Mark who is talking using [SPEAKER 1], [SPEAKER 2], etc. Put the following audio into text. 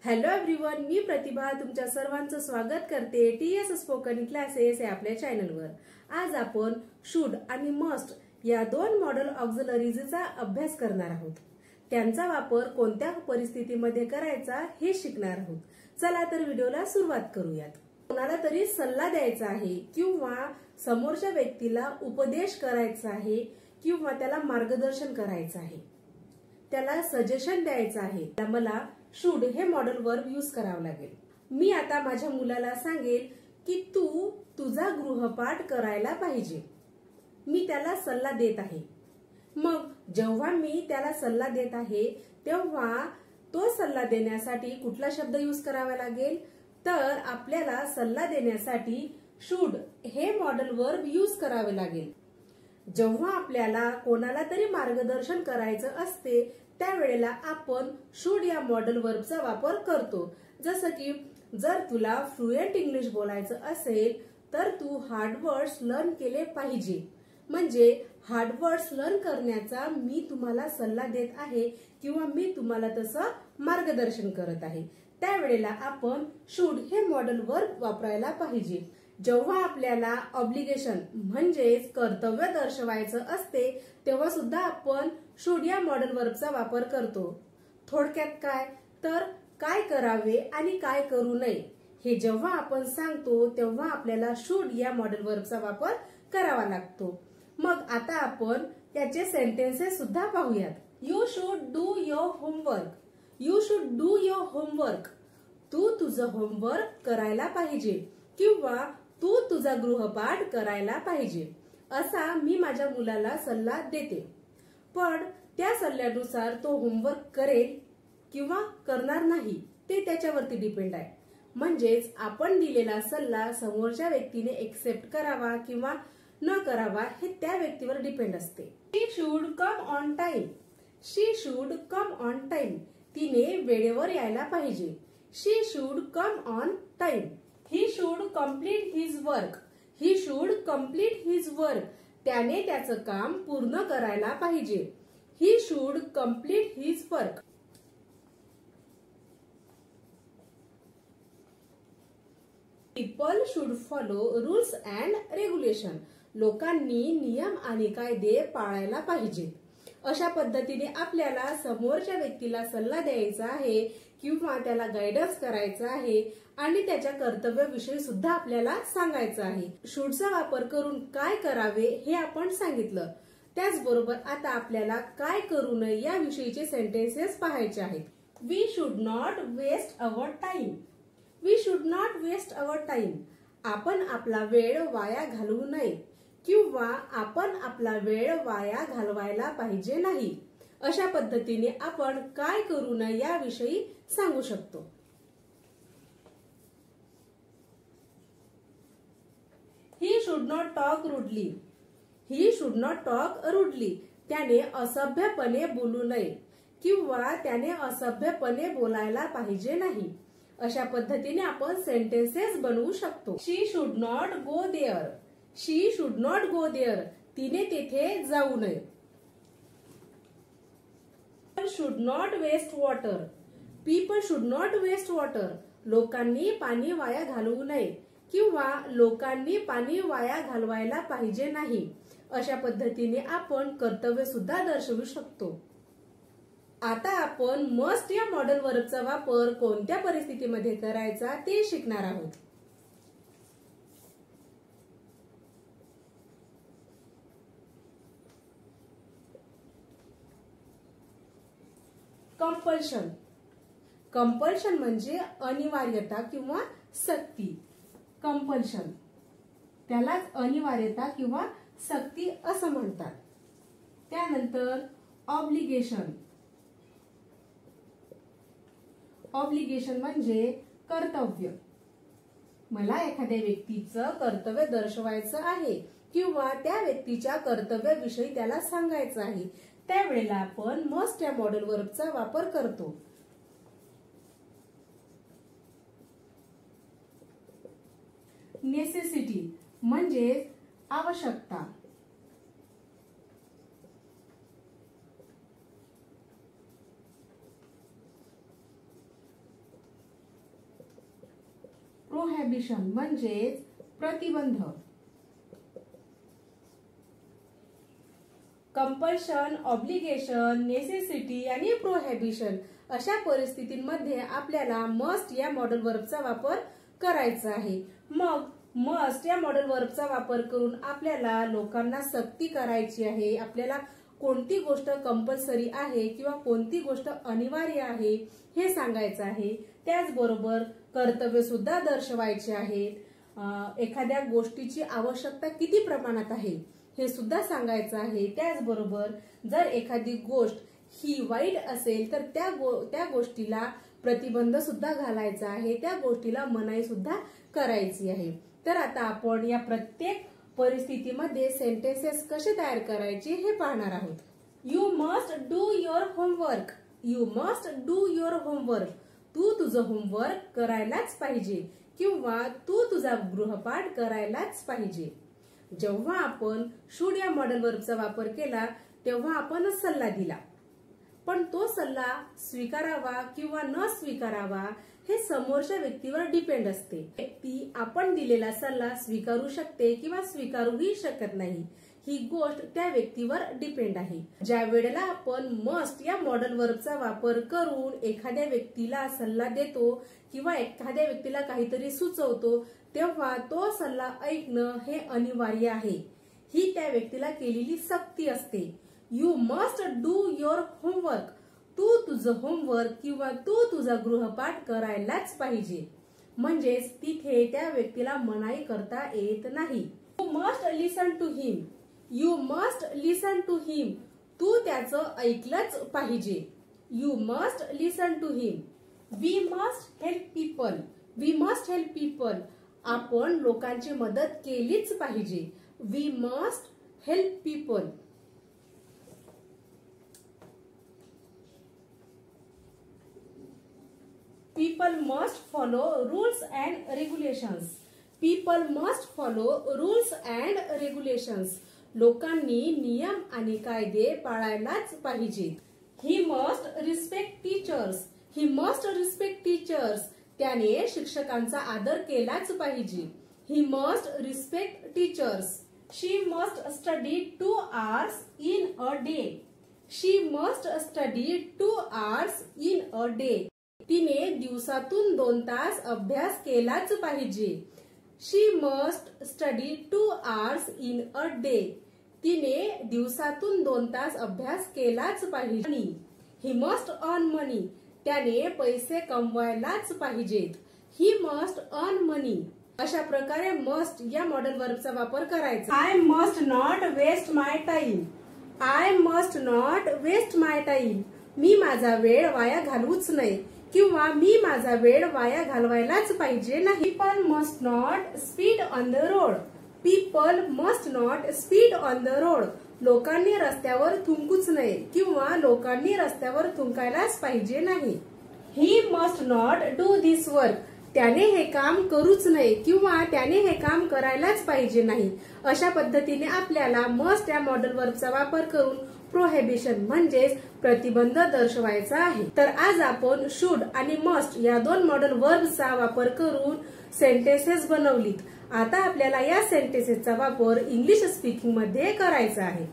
[SPEAKER 1] Hello everyone, मी प्रतिभा तुमच्या सर्वांचं स्वागत करते टीएस स्पोकन क्लासेस या आपल्या चॅनलवर। आज आपण शुड आणि मस्ट या दोन मॉडेल ऑक्झिलरीजचा अभ्यास करणार आहोत। त्यांचा वापर कोणत्या परिस्थितीमध्ये करायचा हे शिकणार आहोत। चला तर व्हिडिओला सुरुवात करूयात। कोणाला तरी सल्ला द्यायचा आहे किंवा समोरच्या व्यक्तीला उपदेश करायचा आहे किंवा त्याला मार्गदर्शन करायचं आहे, त्याला सजेशन द्यायचं आहे, मला शुड हे मॉडेल वर्ब यूज करावं लागेल। मी आता माझ्या मुलाला सांगेल की तू तुझा गृहपाठ करायला पाहिजे। मी त्याला सल्ला देत आहे। मग जेव्हा मी त्याला सल्ला देत आहे तेव्हा तो सल्ला देण्यासाठी कुठला शब्द यूज करावा लागेल, तर आपल्याला सल्ला देण्यासाठी शुड हे मॉडेल वर्ब यूज करावे लागेल। जेव्हा आपल्याला कोणाला तरी मार्गदर्शन करायचं असते त्यावेळेला आपण शुड या मॉडेल वर्बचा वापर करतो। जसं की जर तुला फ्लुएंट इंग्लिश बोलायचं असेल तर तू हार्ड वर्ड्स लर्न केले पाहिजे, म्हणजे हार्ड वर्ड्स लर्न करण्याचा मी तुम्हाला सल्ला देत आहे किंवा मी तुम्हाला तसं मार्गदर्शन करत आहे। त्यावेळेला आपण शुड हे मॉडेल वर्ब वापरायला पाहिजे। जेव्हा आपल्याला ऑब्लिगेशन म्हणजेच कर्तव्य दर्शवायचं असते तेव्हा सुद्धा आपण शुड या मॉडेल वर्बचा वापर करतो। थोडक्यात काय तर काय करावे आणि काय करू नये हे जेव्हा आपण सांगतो तेव्हा आपल्याला शुड या मॉडेल वर्बचा वापर करावा लागतो। मग आता आपण त्याचे सेंटेन्सेस सुद्धा पाहूयात। You should do your homework. You should do your homework. तू तुझं होमवर्क करायला पाहिजे किंवा तू तुझा गृहपाठ करायला पाहिजे, असा मी माझ्या मुलाला सल्ला देते। पण त्या सल्ल्यानुसार तो होमवर्क करेल किंवा करणार नाही ते त्याच्यावरती डिपेंड आहे। म्हणजेच आपण दिलेला सल्ला समोरच्या व्यक्तीने एक्सेप्ट करावा किंवा न करावा हे त्या व्यक्तीवर डिपेंड असते। She should come on time. She should come on time. तिने वेळेवर यायला पाहिजे। She should come on time. He should complete his work. He should complete his work. त्याने त्याचं काम पूर्ण करायला पाहिजे। He should complete his work. People should follow rules and regulation. लोकांनी नियम आणि कायदे पाळायला पाहिजे। अशा पद्धतीने आपल्याला समोरच्या व्यक्तीला सल्ला द्यायचा आहे किंवा त्याला गायडन्स करायचा आहे आणि त्याच्या कर्तव्याविषयी सुद्धा आपल्याला सांगायचं आहे। शुडचा वापर करून काय करावे हे आपण सांगितलं। त्याचबरोबर आता आपल्याला काय करू नये याविषयीचे सेंटेन्सेस पाहायचे आहेत। We should not waste our time. We should not waste our time. आपण आपला वेळ वाया घालवू नये किंवा आपण आपला वेळ वाया घालवायला पाहिजे नाही। अशा पद्धतीने आपण काय करू नये याविषयी सांगू शकतो। He should not talk rudely. He should not talk rudely. त्याने असभ्यपणे बोलू नये किंवा त्याने असभ्यपणे बोलायला पाहिजे नाही। अशा पद्धतीने आपण सेंटेन्सेस बनवू शकतो। She should not go there. She should not go there. तिने तेथे जाऊ नये। Should not waste water. People should not waste water. लोकांनी पाणी वाया घालवू नये किंवा लोकांनी पाणी वाया घालवायला पाहिजे नाही। अशा पद्धतीने आपण कर्तव्य सुद्धा दर्शवू शकतो। आता आपण मस्ट या मॉडेल वर्बचा वापर कोणत्या परिस्थितीमध्ये करायचा ते शिकणार आहोत। कंपल्शन। कंपल्शन म्हणजे अनिवार्यता किंवा सक्ती। कंपल्शन त्यालाच अनिवार्यता किंवा सक्ती असं म्हणतात। त्यानंतर ऑब्लिगेशन। ऑब्लिगेशन म्हणजे कर्तव्य। मला एखाद्या व्यक्तीचं कर्तव्य दर्शवायचं आहे किंवा त्या व्यक्तीच्या कर्तव्याविषयी त्याला सांगायचं आहे, त्यावेळेला आपण मस्ट या मॉडेल वर्बचा वापर करतो। नेसेसिटी म्हणजे आवश्यकता। प्रोहिबिशन म्हणजेच प्रतिबंध. कंपल्शन, ऑब्लिगेशन, नेसेसिटी आणि प्रोहिबिशन अशा परिस्थितींमध्ये आपल्याला मस्ट या मॉडेल वर्बचा वापर करायचा आहे. मग मस्ट या मॉडेल वर्बचा वापर करून आपल्याला लोकांना सक्ती करायची आहे. आपल्याला कोणती गोष्ट कंपल्सरी आहे किंवा कोणती गोष्ट अनिवार्य आहे हे सांगायचं आहे. त्याचबरोबर कर्तव्य सुद्धा दर्शवायचे आहेत. एखाद्या गोष्टीची आवश्यकता किती प्रमाणात आहे हे सुद्धा सांगायचं आहे. त्याचबरोबर जर एखादी गोष्ट ही वाईट असेल तर त्या गोष्टीला प्रतिबंध सुद्धा घालायचा आहे. त्या गोष्टीला मनाई सुद्धा करायची आहे. तर आता आपण या प्रत्येक परिस्थितीमध्ये सेंटेन्सेस कसे तयार करायचे हे पाहणार आहोत. You must do your homework. You must do your homework. तू तुझं होमवर्क करायलाच पाहिजे किंवा तू तुझा गृहपाठ करायलाच पाहिजे. जेव्हा आपण शुड या मॉडेल वर्बचा वापर केला तेव्हा आपण सल्ला दिला, पण तो सल्ला स्वीकारावा किंवा न स्वीकारावा हे समोरच्या व्यक्तीवर डिपेंड असते. व्यक्ती आपण दिलेला सल्ला स्वीकारू शकते किंवा स्वीकारूही शकत नाही. ही गोष्ट त्या व्यक्तीवर डिपेंड आहे. ज्या वेळेला आपण मस्ट या मॉडेल वर्बचा वापर करून एखाद्या व्यक्तीला सल्ला देतो किंवा एखाद्या व्यक्तीला काहीतरी सुचवतो तेव्हा तो सल्ला ऐकणं हे अनिवार्य आहे. ही त्या व्यक्तीला केलेली सक्ती असते. You must do your homework. तू तुझं होमवर्क किंवा तू तुझा गृहपाठ करायलाच पाहिजे. म्हणजेच तिथे त्या व्यक्तीला मनाई करता येत नाही. You must listen to him. You must listen to him. तू त्याचं ऐकलंच पाहिजे. You must listen to him. We must help people. We must help people. आपण लोकांची मदत केलीच पाहिजे. We must help people. People must follow rules and regulations. People must follow rules and regulations. लोकांनी नियम आणि कायदे पाळायलाच पाहिजेत. He must respect teachers. He must respect teachers. त्याने शिक्षकांचा आदर केलाच पाहिजे. He must respect teachers. She must study 2 hours in a day. She must study 2 hours in a day. तिने दिवसातून 2 तास अभ्यास केलाच पाहिजे. She must study 2 hours in a day. तिने दिवसातून 2 तास अभ्यास केलाच पाहिजे. He must earn money. त्याने पैसे कमवायलाच पाहिजेत. He must earn money. अशा प्रकारे मस्ट या मॉडेल वर्बचा वापर करायचा. I must not waste my time. I must not waste my time. मी माझा वेळ वाया घालवूच नाही किंवा मी माझा वेळ वाया घालवायलाच पाहिजे नाही. People must not speed on the road. People must not speed on the road. लोकांनी रस्त्यावर थुंकूच नये किंवा लोकांनी रस्त्यावर थुंकायलाच पाहिजे नाही. He must not do this work. त्याने हे काम करूच नये किंवा त्याने हे काम करायलाच पाहिजे नाही. अशा पद्धतीने आपल्याला मस्ट या मॉडेल वर्बचा वापर करून प्रोहिबिशन म्हणजेच प्रतिबंध दर्शवायचा आहे. तर आज आपण शुड आणि मस्ट या 2 मॉडेल वर्बचा वापर करून सेंटेन्सेस बनवलीत. आता आपल्याला या सेंटेन्सेसचा वापर इंग्लिश स्पीकिंग मध्ये करायचा आहे.